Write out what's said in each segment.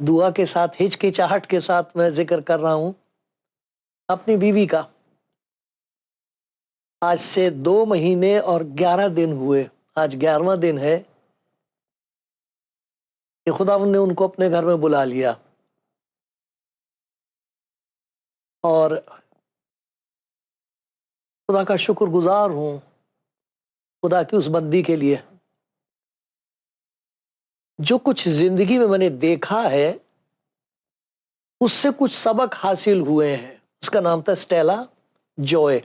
دعا کے ساتھ ہچکچاہٹ کے ساتھ میں ذکر کر رہا ہوں اپنی بیوی کا۔ آج سے 2 مہینے اور 11 دن ہوئے، آج 11واں دن ہے کہ خداوند نے ان کو اپنے گھر میں بلا لیا، اور خدا کا شکر گزار ہوں خدا کی اس بندی کے لیے۔ جو کچھ زندگی میں نے دیکھا ہے اس سے کچھ سبق حاصل ہوئے ہیں۔ اس کا نام تھا اسٹیلا جوئے،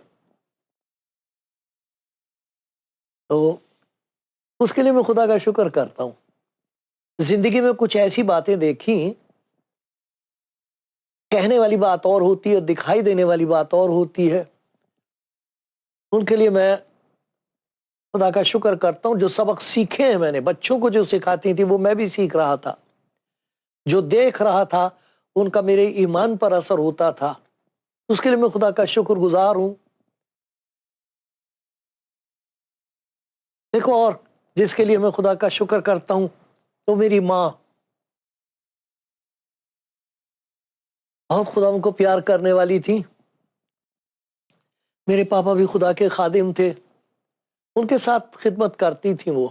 تو اس کے لیے میں خدا کا شکر کرتا ہوں۔ زندگی میں کچھ ایسی باتیں دیکھی، کہنے والی بات اور ہوتی ہے، دکھائی دینے والی بات اور ہوتی ہے۔ ان کے لیے میں خدا کا شکر کرتا ہوں۔ جو سبق سیکھے ہیں میں نے، بچوں کو جو سکھاتی تھی وہ میں بھی سیکھ رہا تھا، جو دیکھ رہا تھا ان کا میرے ایمان پر اثر ہوتا تھا۔ اس کے لیے میں خدا کا شکر گزار ہوں۔ دیکھو، اور جس کے لیے میں خدا کا شکر کرتا ہوں تو میری ماں، بہت خدا ان کو پیار کرنے والی تھی۔ میرے پاپا بھی خدا کے خادم تھے، ان کے ساتھ خدمت کرتی تھیں وہ،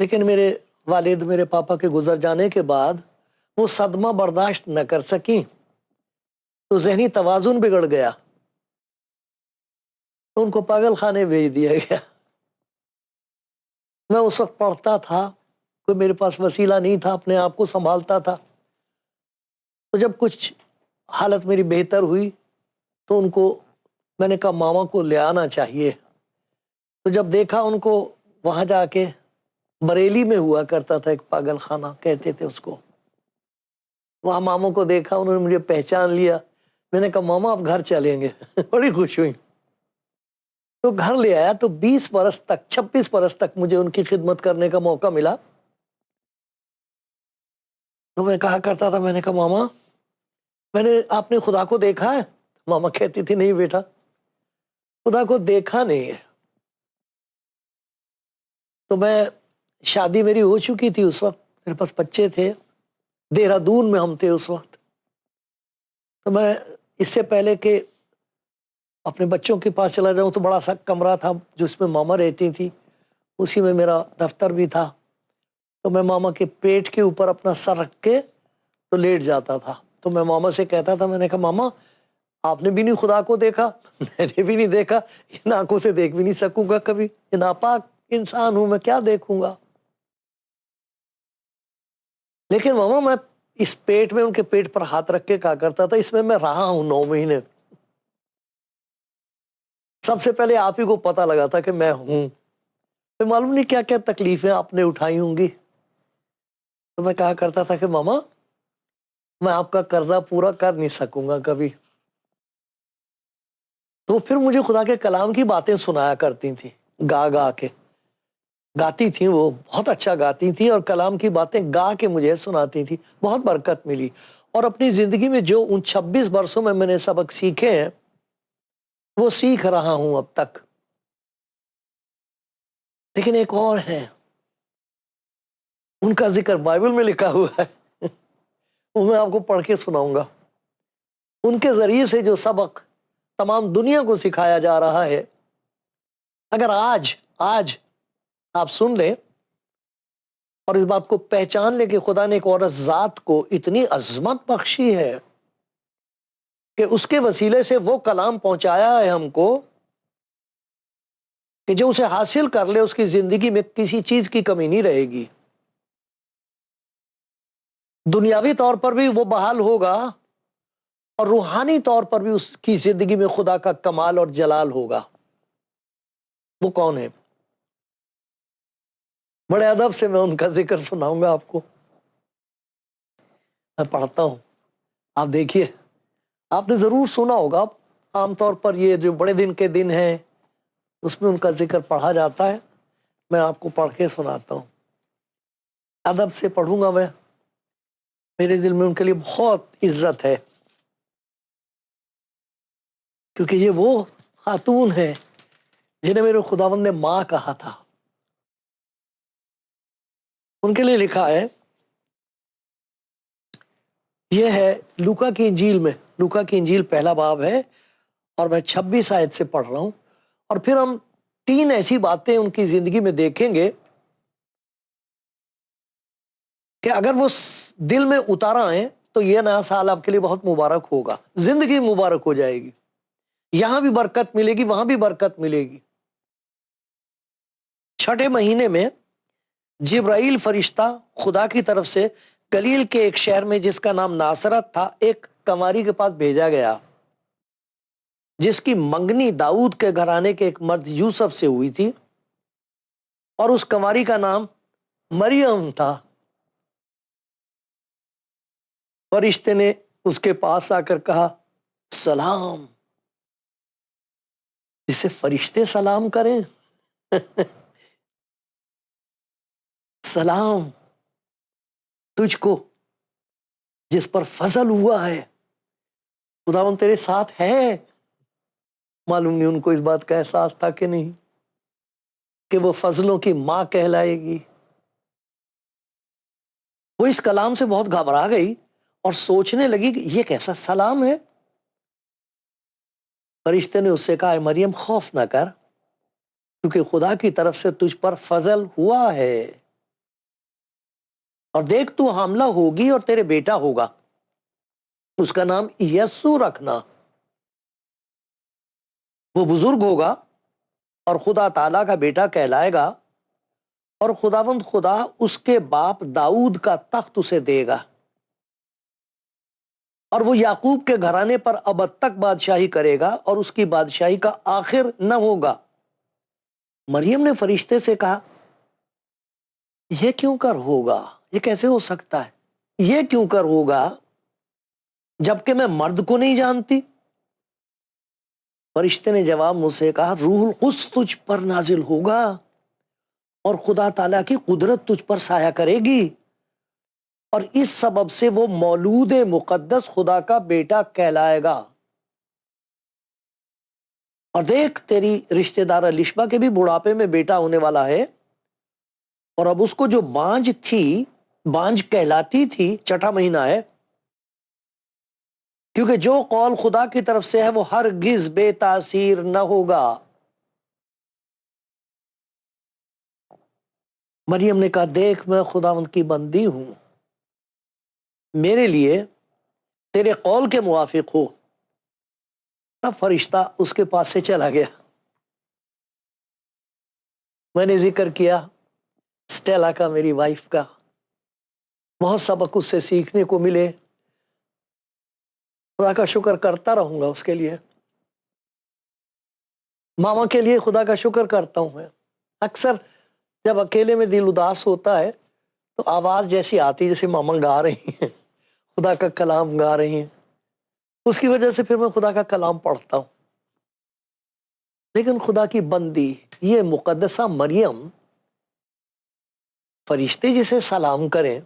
لیکن میرے والد میرے پاپا کے گزر جانے کے بعد وہ صدمہ برداشت نہ کر سکیں، تو ذہنی توازن بگڑ گیا، تو ان کو پاگل خانے بھیج دیا گیا۔ میں اس وقت پڑھتا تھا، کوئی میرے پاس وسیلہ نہیں تھا، اپنے آپ کو سنبھالتا تھا۔ تو جب کچھ حالت میری بہتر ہوئی تو ان کو میں نے کہا ماما کو لے آنا چاہیے۔ تو جب دیکھا ان کو، وہاں جا کے بریلی میں ہوا کرتا تھا ایک پاگل خانہ کہتے تھے اس کو، وہاں ماموں کو دیکھا، انہوں نے مجھے پہچان لیا۔ میں نے کہا ماما آپ گھر چلیں گے؟ بڑی خوش ہوئی، تو گھر لے آیا۔ تو 20 برس تک، 26 برس تک مجھے ان کی خدمت کرنے کا موقع ملا۔ تو میں کہا کرتا تھا، میں نے کہا ماما آپ نے خدا کو دیکھا ہے؟ ماما کہتی تھی نہیں بیٹا، خدا کو دیکھا نہیں ہے۔ تو میں، شادی میری ہو چکی تھی اس وقت، میرے پاس بچے تھے، دہرادون میں ہم تھے اس وقت۔ تو میں اس سے پہلے کہ اپنے بچوں کے پاس چلا جاؤں تو بڑا سا کمرہ تھا جو اس میں ماما رہتی تھی، اسی میں میرا دفتر بھی تھا۔ تو میں ماما کے پیٹ کے اوپر اپنا سر رکھ کے تو لیٹ جاتا تھا۔ تو میں ماما سے کہتا تھا، میں نے کہا ماما آپ نے بھی نہیں خدا کو دیکھا، میں نے بھی نہیں دیکھا، ان آنکھوں سے دیکھ بھی نہیں سکوں گا کبھی، یہ ناپاک انسان ہوں، میں کیا دیکھوں گا۔ لیکن ماما میں اس پیٹ میں، ان کے پیٹ پر ہاتھ رکھ کے کہا کرتا تھا اس میں رہا ہوں 9 مہینے، سب سے پہلے آپ ہی کو پتا لگا تھا کہ میں ہوں، میں معلوم نہیں کیا کیا تکلیفیں آپ نے اٹھائی ہوں گی۔ تو میں کہا کرتا تھا کہ ماما میں آپ کا قرضہ پورا کر نہیں سکوں گا کبھی۔ تو پھر مجھے خدا کے کلام کی باتیں سنایا کرتی تھیں، گا گا کے گاتی تھیں، وہ بہت اچھا گاتی تھیں، اور کلام کی باتیں گا کے مجھے سناتی تھیں، بہت برکت ملی۔ اور اپنی زندگی میں جو ان 26 برسوں میں نے سبق سیکھے ہیں وہ سیکھ رہا ہوں اب تک۔ لیکن ایک اور ہے، ان کا ذکر بائبل میں لکھا ہوا ہے، وہ میں آپ کو پڑھ کے سناؤں گا۔ ان کے ذریعے سے جو سبق تمام دنیا کو سکھایا جا رہا ہے، اگر آج آپ سن لیں اور اس بات کو پہچان لیں کہ خدا نے ایک عورت ذات کو اتنی عظمت بخشی ہے کہ اس کے وسیلے سے وہ کلام پہنچایا ہے ہم کو کہ جو اسے حاصل کر لے اس کی زندگی میں کسی چیز کی کمی نہیں رہے گی، دنیاوی طور پر بھی وہ بحال ہوگا اور روحانی طور پر بھی اس کی زندگی میں خدا کا کمال اور جلال ہوگا۔ وہ کون ہے؟ بڑے ادب سے میں ان کا ذکر سناؤں گا آپ کو، میں پڑھتا ہوں، آپ دیکھیے، آپ نے ضرور سنا ہوگا، عام طور پر یہ جو بڑے دن کے دن ہیں اس میں ان کا ذکر پڑھا جاتا ہے۔ میں آپ کو پڑھ کے سناتا ہوں، ادب سے پڑھوں گا میں، میرے دل میں ان کے لیے بہت عزت ہے، کیونکہ یہ وہ خاتون ہے جنہیں میرے خداوند نے ماں کہا تھا۔ ان کے لیے لکھا ہے، یہ ہے لوکا کی انجیل میں، لوکا کی انجیل پہلا باب ہے اور میں 26 آیت سے پڑھ رہا ہوں، اور پھر ہم 3 ایسی باتیں ان کی زندگی میں دیکھیں گے کہ اگر وہ دل میں اتارا آئیں تو یہ نیا سال آپ کے لیے بہت مبارک ہوگا، زندگی مبارک ہو جائے گی، یہاں بھی برکت ملے گی، وہاں بھی برکت ملے گی۔ 6 مہینے میں جبرائیل فرشتہ خدا کی طرف سے گلیل کے ایک شہر میں جس کا نام ناصرت تھا ایک کنواری کے پاس بھیجا گیا، جس کی منگنی داؤد کے گھرانے کے ایک مرد یوسف سے ہوئی تھی، اور اس کنواری کا نام مریم تھا۔ فرشتے نے اس کے پاس آ کر کہا، سلام۔ جسے فرشتے سلام کریں سلام تجھ کو جس پر فضل ہوا ہے، خداوند تیرے ساتھ ہے۔ معلوم نہیں ان کو اس بات کا احساس تھا کہ نہیں کہ وہ فضلوں کی ماں کہلائے گی۔ وہ اس کلام سے بہت گھبرا گئی اور سوچنے لگی کہ یہ کیسا سلام ہے۔ فرشتے نے اس سے کہا، اے مریم خوف نہ کر، کیونکہ خدا کی طرف سے تجھ پر فضل ہوا ہے، اور دیکھ تو حاملہ ہوگی اور تیرے بیٹا ہوگا، اس کا نام یسوع رکھنا۔ وہ بزرگ ہوگا اور خدا تعالیٰ کا بیٹا کہلائے گا، اور خداوند خدا اس کے باپ داؤد کا تخت اسے دے گا، اور وہ یعقوب کے گھرانے پر ابد تک بادشاہی کرے گا، اور اس کی بادشاہی کا آخر نہ ہوگا۔ مریم نے فرشتے سے کہا، یہ کیوں کر ہوگا؟ یہ کیسے ہو سکتا ہے؟ یہ کیوں کر ہوگا جبکہ میں مرد کو نہیں جانتی؟ فرشتے نے جواب مجھ سے کہا، روح القدس تجھ پر نازل ہوگا، اور خدا تعالیٰ کی قدرت تجھ پر سایہ کرے گی، اور اس سبب سے وہ مولود مقدس خدا کا بیٹا کہلائے گا۔ اور دیکھ، تیری رشتہ دار الشبہ کے بھی بڑھاپے میں بیٹا ہونے والا ہے، اور اب اس کو جو بانجھ تھی، بانجھ کہلاتی تھی، 6 مہینہ ہے، کیونکہ جو قول خدا کی طرف سے ہے وہ ہرگز بے تاثیر نہ ہوگا۔ مریم نے کہا، دیکھ میں خداوند کی بندی ہوں، میرے لیے تیرے قول کے موافق ہو۔ اب فرشتہ اس کے پاس سے چلا گیا۔ میں نے ذکر کیا اسٹیلا کا، میری وائف کا، بہت سبق اس سے سیکھنے کو ملے، خدا کا شکر کرتا رہوں گا اس کے لیے۔ ماما کے لیے خدا کا شکر کرتا ہوں میں۔ اکثر جب اکیلے میں دل اداس ہوتا ہے تو آواز جیسی آتی جیسے ماما گا رہی ہیں، خدا کا کلام گا رہی ہیں، اس کی وجہ سے پھر میں خدا کا کلام پڑھتا ہوں۔ لیکن خدا کی بندی یہ مقدسہ مریم، فرشتے جسے سلام کریں،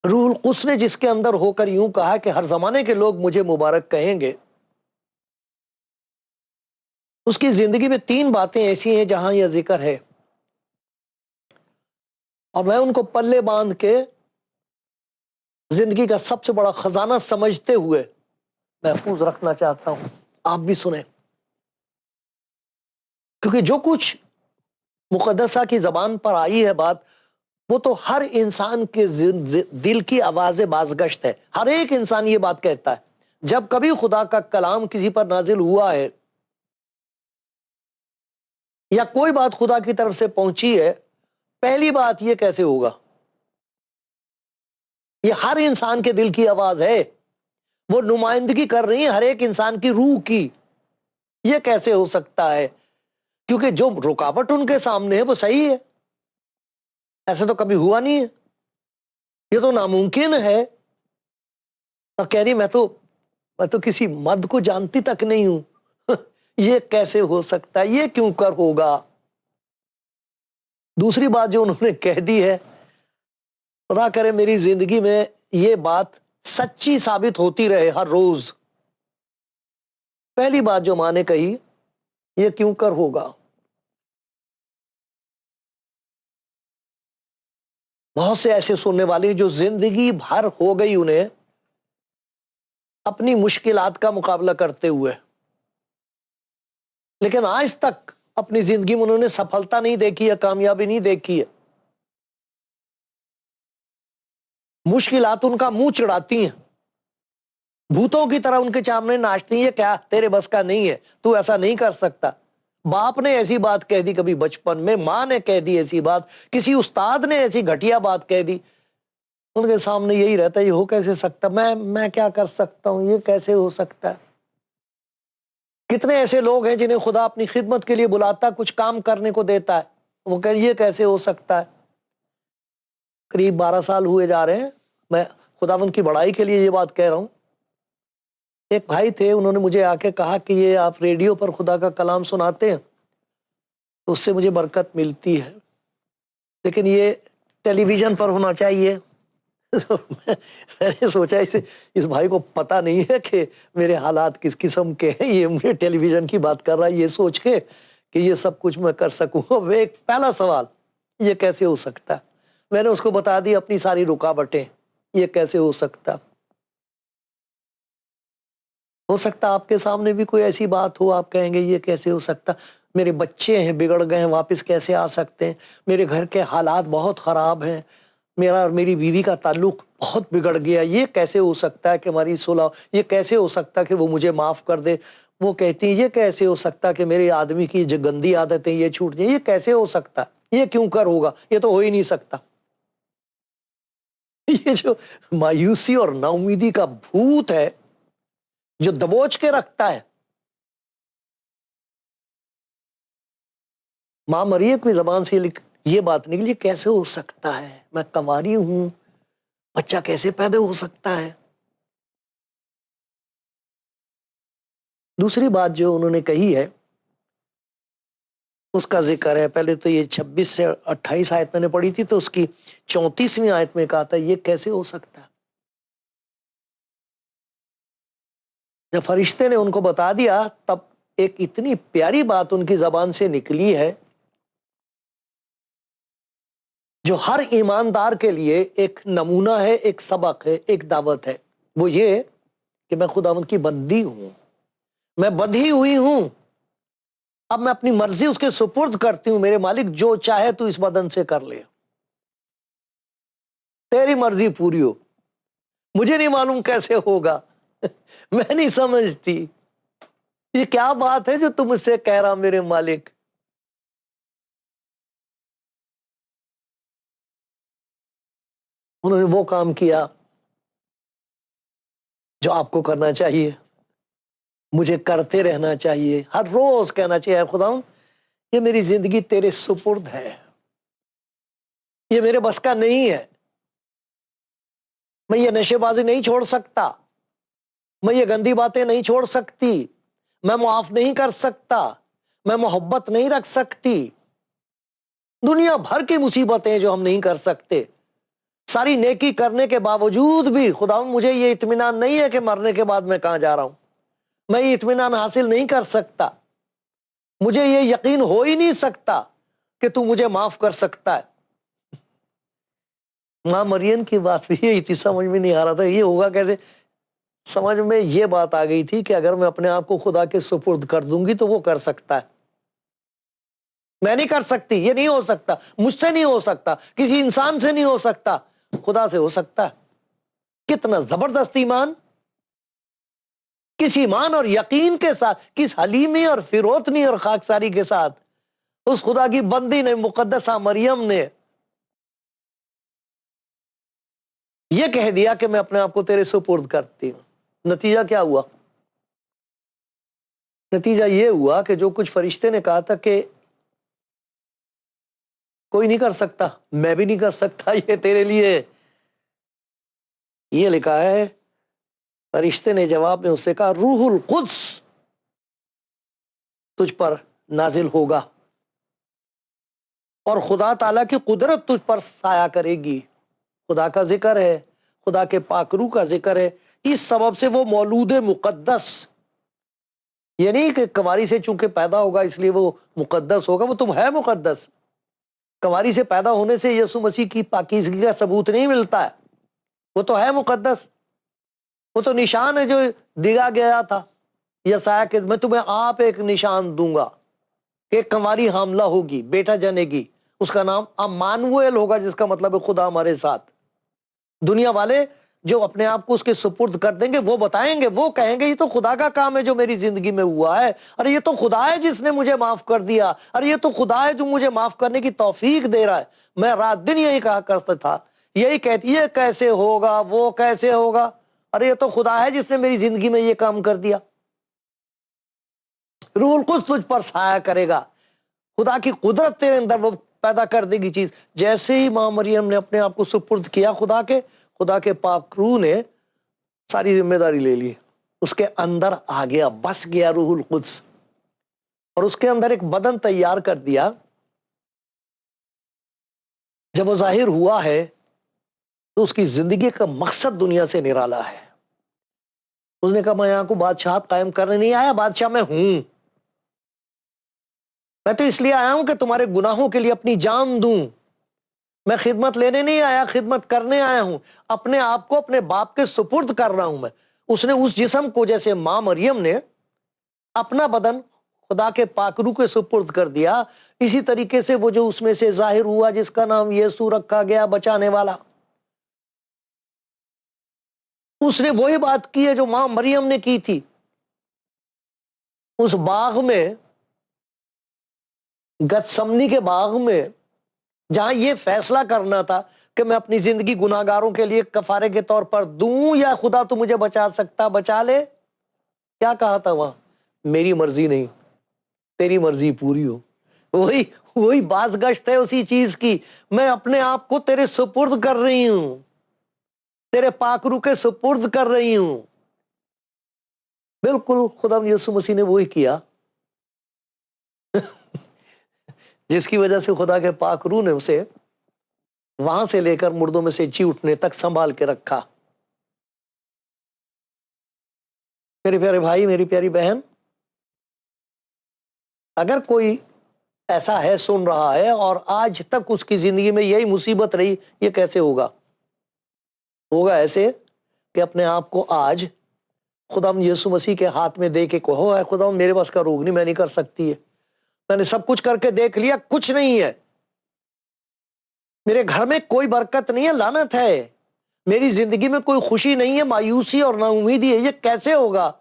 روح القدس نے جس کے اندر ہو کر یوں کہا کہ ہر زمانے کے لوگ مجھے مبارک کہیں گے، اس کی زندگی میں 3 باتیں ایسی ہیں جہاں یہ ذکر ہے، اور میں ان کو پلے باندھ کے زندگی کا سب سے بڑا خزانہ سمجھتے ہوئے محفوظ رکھنا چاہتا ہوں۔ آپ بھی سنیں، کیونکہ جو کچھ مقدسہ کی زبان پر آئی ہے بات، وہ تو ہر انسان کے دل کی آواز بازگشت ہے۔ ہر ایک انسان یہ بات کہتا ہے جب کبھی خدا کا کلام کسی پر نازل ہوا ہے یا کوئی بات خدا کی طرف سے پہنچی ہے، پہلی بات یہ کیسے ہوگا؟ یہ ہر انسان کے دل کی آواز ہے، وہ نمائندگی کر رہی ہے ہر ایک انسان کی روح کی۔ یہ کیسے ہو سکتا ہے؟ کیونکہ جو رکاوٹ ان کے سامنے ہے وہ صحیح ہے، ایسے تو کبھی ہوا نہیں ہے، یہ تو ناممکن ہے۔ اور کہہ رہی میں تو کسی مرد کو جانتی تک نہیں ہوں یہ کیسے ہو سکتا ہے؟ یہ کیوں کر ہوگا؟ دوسری بات جو انہوں نے کہہ دی ہے، خدا کرے میری زندگی میں یہ بات سچی ثابت ہوتی رہے ہر روز۔ پہلی بات جو ماں نے کہی، یہ کیوں کر ہوگا؟ بہت سے ایسے سننے والے جو زندگی بھر ہو گئی انہیں اپنی مشکلات کا مقابلہ کرتے ہوئے، لیکن آج تک اپنی زندگی میں انہوں نے سفلتا نہیں دیکھی ہے، کامیابی نہیں دیکھی ہے۔ مشکلات ان کا منہ چڑھاتی ہیں، بھوتوں کی طرح ان کے سامنے ناچتی ہیں، یہ کیا تیرے بس کا نہیں ہے، تو ایسا نہیں کر سکتا۔ باپ نے ایسی بات کہہ دی کبھی بچپن میں، ماں نے کہہ دی ایسی بات، کسی استاد نے ایسی گھٹیا بات کہہ دی، ان کے سامنے یہی رہتا ہے، یہ ہو کیسے سکتا، میں کیا کر سکتا ہوں، یہ کیسے ہو سکتا ہے۔ کتنے ایسے لوگ ہیں جنہیں خدا اپنی خدمت کے لیے بلاتا، کچھ کام کرنے کو دیتا ہے، وہ کہ یہ کیسے ہو سکتا ہے۔ قریب 12 سال ہوئے جا رہے ہیں، میں خداوند کی بڑائی کے لیے یہ بات کہہ رہا ہوں۔ ایک بھائی تھے، انہوں نے مجھے آ کے کہا کہ یہ آپ ریڈیو پر خدا کا کلام سناتے ہیں تو اس سے مجھے برکت ملتی ہے، لیکن یہ ٹیلی ویژن پر ہونا چاہیے۔ تو میں نے سوچا اس بھائی کو پتہ نہیں ہے کہ میرے حالات کس قسم کے ہیں، یہ مجھے ٹیلی ویژن کی بات کر رہا ہے یہ سوچ کے کہ یہ سب کچھ میں کر سکوں گا۔ وہ ایک پہلا سوال، یہ کیسے ہو سکتا ہے؟ میں نے اس کو بتا دی اپنی ساری رکاوٹیں، یہ کیسے ہو سکتا۔ ہو سکتا آپ کے سامنے بھی کوئی ایسی بات ہو، آپ کہیں گے یہ کیسے ہو سکتا، میرے بچے ہیں بگڑ گئے ہیں، واپس کیسے آ سکتے ہیں، میرے گھر کے حالات بہت خراب ہیں، میرا اور میری بیوی کا تعلق بہت بگڑ گیا، یہ کیسے ہو سکتا ہے کہ ہماری صلح، یہ کیسے ہو سکتا کہ وہ مجھے معاف کر دے۔ وہ کہتی ہیں یہ کیسے ہو سکتا کہ میرے آدمی کی جو گندی عادتیں یہ چھوٹ جائیں، یہ کیسے ہو سکتا، یہ کیوں کر ہوگا، یہ تو ہو ہی نہیں سکتا۔ یہ جو مایوسی اور نا امیدی کا بھوت ہے جو دبوچ کے رکھتا ہے۔ ماں مریم کی زبان سے یہ بات نکلی، کیسے ہو سکتا ہے، میں کنواری ہوں، بچہ کیسے پیدا ہو سکتا ہے۔ دوسری بات جو انہوں نے کہی ہے اس کا ذکر ہے، پہلے تو یہ 26 سے 28 آیت میں نے پڑھی تھی، تو اس کی 34ویں آیت میں کہا تھا یہ کیسے ہو سکتا ہے۔ جب فرشتے نے ان کو بتا دیا تب ایک اتنی پیاری بات ان کی زبان سے نکلی ہے جو ہر ایماندار کے لیے ایک نمونہ ہے، ایک سبق ہے، ایک دعوت ہے۔ وہ یہ کہ میں خداوند کی بندی ہوں، میں بندھی ہوئی ہوں، اب میں اپنی مرضی اس کے سپرد کرتی ہوں۔ میرے مالک جو چاہے تو اس بدن سے کر لے، تیری مرضی پوری ہو۔ مجھے نہیں معلوم کیسے ہوگا، میں نہیں سمجھتی، یہ کیا بات ہے جو تم مجھ سے کہہ رہا میرے مالک۔ انہوں نے وہ کام کیا جو آپ کو کرنا چاہیے، مجھے کرتے رہنا چاہیے، ہر روز کہنا چاہیے اے خداوند یہ میری زندگی تیرے سپرد ہے، یہ میرے بس کا نہیں ہے، میں یہ نشے بازی نہیں چھوڑ سکتا، میں یہ گندی باتیں نہیں چھوڑ سکتی، میں معاف نہیں کر سکتا، میں محبت نہیں رکھ سکتی، دنیا بھر کی مصیبتیں جو ہم نہیں کر سکتے، ساری نیکی کرنے کے باوجود بھی خداوند مجھے یہ اطمینان نہیں ہے کہ مرنے کے بعد میں کہاں جا رہا ہوں، میں یہ اطمینان حاصل نہیں کر سکتا، مجھے یہ یقین ہو ہی نہیں سکتا کہ تو مجھے معاف کر سکتا ہے۔ ماں مریم کی بات بھی یہی تھی، سمجھ میں نہیں آ رہا تھا یہ ہوگا کیسے، سمجھ میں یہ بات آ گئی تھی کہ اگر میں اپنے آپ کو خدا کے سپرد کر دوں گی تو وہ کر سکتا ہے، میں نہیں کر سکتی، یہ نہیں ہو سکتا، مجھ سے نہیں ہو سکتا، کسی انسان سے نہیں ہو سکتا، خدا سے ہو سکتا ہے۔ کتنا زبردست ایمان، کس ایمان اور یقین کے ساتھ، کس حلیمی اور فروتنی اور خاکساری کے ساتھ اس خدا کی بندی نے، مقدسہ مریم نے یہ کہہ دیا کہ میں اپنے آپ کو تیرے سپرد کرتی ہوں۔ نتیجہ کیا ہوا؟ نتیجہ یہ ہوا کہ جو کچھ فرشتے نے کہا تھا کہ کوئی نہیں کر سکتا، میں بھی نہیں کر سکتا یہ تیرے لیے، یہ لکھا ہے فرشتے نے جواب میں اس سے کہا روح القدس تجھ پر نازل ہوگا اور خدا تعالیٰ کی قدرت تجھ پر سایہ کرے گی۔ خدا کا ذکر ہے، خدا کے پاک روح کا ذکر ہے، اس سبب سے وہ مولود مقدس، یہ نہیں کہ کنواری سے چونکہ پیدا ہوگا اس لیے وہ مقدس ہوگا، وہ تم ہے مقدس۔ کنواری سے پیدا ہونے سے یسوع مسیح کی پاکیزگی کا ثبوت نہیں ملتا ہے، وہ تو ہے مقدس۔ وہ تو نشان ہے جو دیا گیا تھا یسایہ کہ میں تمہیں آپ ایک نشان دوں گا کہ ایک کنواری حاملہ ہوگی، بیٹا جنے گی، اس کا نام امانویل ہوگا، جس کا مطلب ہے خدا ہمارے ساتھ۔ دنیا والے جو اپنے آپ کو اس کے سپرد کر دیں گے وہ بتائیں گے، وہ کہیں گے یہ تو خدا کا کام ہے جو میری زندگی میں ہوا ہے، اور یہ تو خدا ہے جس نے مجھے معاف کر دیا، اور یہ تو خدا ہے جو مجھے معاف کرنے کی توفیق دے رہا ہے۔ میں رات دن یہی کہا کرتا تھا، یہی کہتی ہے کیسے ہوگا، وہ کیسے ہوگا، ارے یہ تو خدا ہے جس نے میری زندگی میں یہ کام کر دیا۔ روح القدس تجھ پر سایہ کرے گا، خدا کی قدرت تیرے اندر وہ پیدا کر دے گی چیز۔ جیسے ہی ماں مریم نے اپنے آپ کو سپرد کیا خدا کے پاک روح نے ساری ذمہ داری لے لی، اس کے اندر آ گیا، بس گیا روح القدس، اور اس کے اندر ایک بدن تیار کر دیا۔ جب وہ ظاہر ہوا ہے تو اس کی زندگی کا مقصد دنیا سے نرالا ہے۔ اس نے کہا میں یہاں کو بادشاہت قائم کرنے نہیں آیا، بادشاہ میں ہوں، میں تو اس لیے آیا ہوں کہ تمہارے گناہوں کے لیے اپنی جان دوں، میں خدمت لینے نہیں آیا، خدمت کرنے آیا ہوں، اپنے آپ کو اپنے باپ کے سپرد کر رہا ہوں میں۔ اس نے اس جسم کو جیسے ماں مریم نے اپنا بدن خدا کے پاک روح کے سپرد کر دیا، اسی طریقے سے وہ جو اس میں سے ظاہر ہوا جس کا نام یسوع رکھا گیا، بچانے والا، اس نے وہی بات کی ہے جو ماں مریم نے کی تھی اس باغ میں، گتسمنی کے باغ میں، جہاں یہ فیصلہ کرنا تھا کہ میں اپنی زندگی گناہگاروں کے لیے کفارے کے طور پر دوں یا خدا تو مجھے بچا سکتا، بچا لے۔ کیا کہا تھا وہاں؟ میری مرضی نہیں، تیری مرضی پوری ہو۔ وہی باز گشت ہے اسی چیز کی، میں اپنے آپ کو تیرے سپرد کر رہی ہوں، تیرے پاک روح کے سپرد کر رہی ہوں۔ بالکل خدا یسوع مسیح نے وہی کیا جس کی وجہ سے خدا کے پاک روح نے اسے وہاں سے لے کر مردوں میں سے جی اٹھنے تک سنبھال کے رکھا۔ میرے پیارے بھائی، میری پیاری بہن، اگر کوئی ایسا ہے سن رہا ہے اور آج تک اس کی زندگی میں یہی مصیبت رہی، یہ کیسے ہوگا؟ ہوگا ایسے کہ اپنے آپ کو آج خدا یسوع مسیح کے ہاتھ میں دے کے کہو، اے خدا میرے بس کا روگ نہیں، میں نہیں کر سکتی ہے، میں نے سب کچھ کر کے دیکھ لیا، کچھ نہیں ہے، میرے گھر میں کوئی برکت نہیں ہے، لعنت ہے، میری زندگی میں کوئی خوشی نہیں ہے، مایوسی اور نا امیدی ہے، یہ کیسے ہوگا؟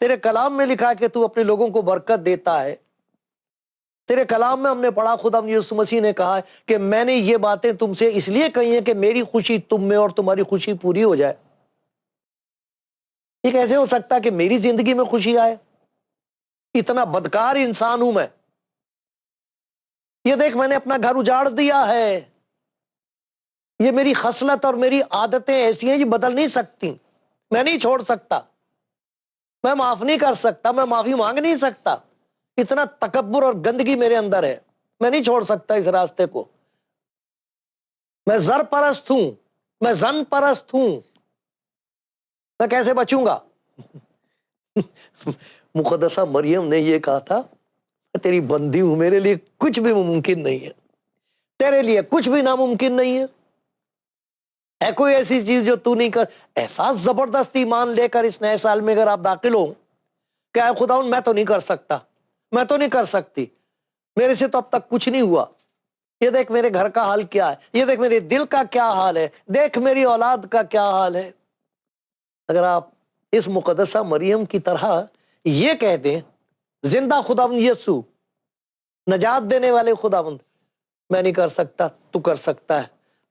تیرے کلام میں لکھا کہ تو اپنے لوگوں کو برکت دیتا ہے، تیرے کلام میں ہم نے پڑھا خدا یسوع مسیح نے کہا کہ میں نے یہ باتیں تم سے اس لیے کہی ہیں کہ میری خوشی تم میں اور تمہاری خوشی پوری ہو جائے۔ یہ کیسے ہو سکتا ہے کہ میری زندگی میں خوشی آئے؟ اتنا بدکار انسان ہوں میں، یہ دیکھ میں نے اپنا گھر اجاڑ دیا ہے، یہ میری خصلت اور میری عادتیں ایسی ہیں یہ بدل نہیں سکتی، میں نہیں چھوڑ سکتا، میں معاف نہیں کر سکتا، میں معافی مانگ نہیں سکتا، اتنا تکبر اور گندگی میرے اندر ہے، میں نہیں چھوڑ سکتا اس راستے کو، میں زر پرست ہوں، میں زن پرست ہوں، میں کیسے بچوں گا؟ مقدسہ مریم نے یہ کہا تھا، تیری بندی ہوں، میرے لیے کچھ بھی ممکن نہیں ہے، تیرے لیے کچھ بھی ناممکن نہیں ہے کوئی ایسی چیز جو تو نہیں کر۔ ایسا زبردست ایمان لے کر اس نئے سال میں اگر آپ داخل ہو کہ اے خدا میں تو نہیں کر سکتا، میں تو نہیں کر سکتی، میرے سے تو اب تک کچھ نہیں ہوا، یہ دیکھ میرے گھر کا حال کیا ہے، یہ دیکھ میرے دل کا کیا حال ہے، دیکھ میری اولاد کا کیا حال ہے۔ اگر آپ اس مقدسہ مریم کی طرح یہ کہہ دیں، زندہ خداوند یسوع، نجات دینے والے خداوند، میں نہیں کر سکتا، تو کر سکتا ہے،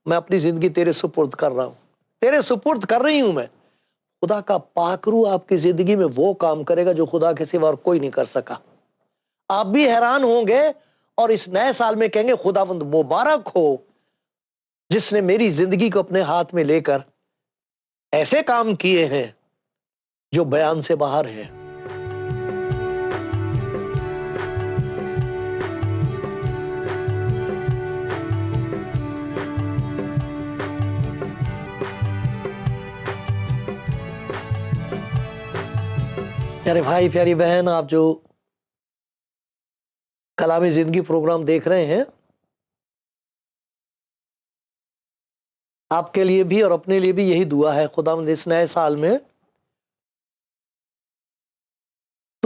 میں اپنی زندگی تیرے سپرد کر رہا ہوں، تیرے سپرد کر رہی ہوں میں۔ خدا کا پاک روح آپ کی زندگی میں وہ کام کرے گا جو خدا کے سوا اور کوئی نہیں کر سکا۔ آپ بھی حیران ہوں گے اور اس نئے سال میں کہیں گے خداوند مبارک ہو جس نے میری زندگی کو اپنے ہاتھ میں لے کر ایسے کام کیے ہیں جو بیان سے باہر ہیں۔ پیارے بھائی، پیاری بہن، آپ جو کلام زندگی پروگرام دیکھ رہے ہیں، آپ کے لیے بھی اور اپنے لیے بھی یہی دعا ہے، خداوند اس نئے سال میں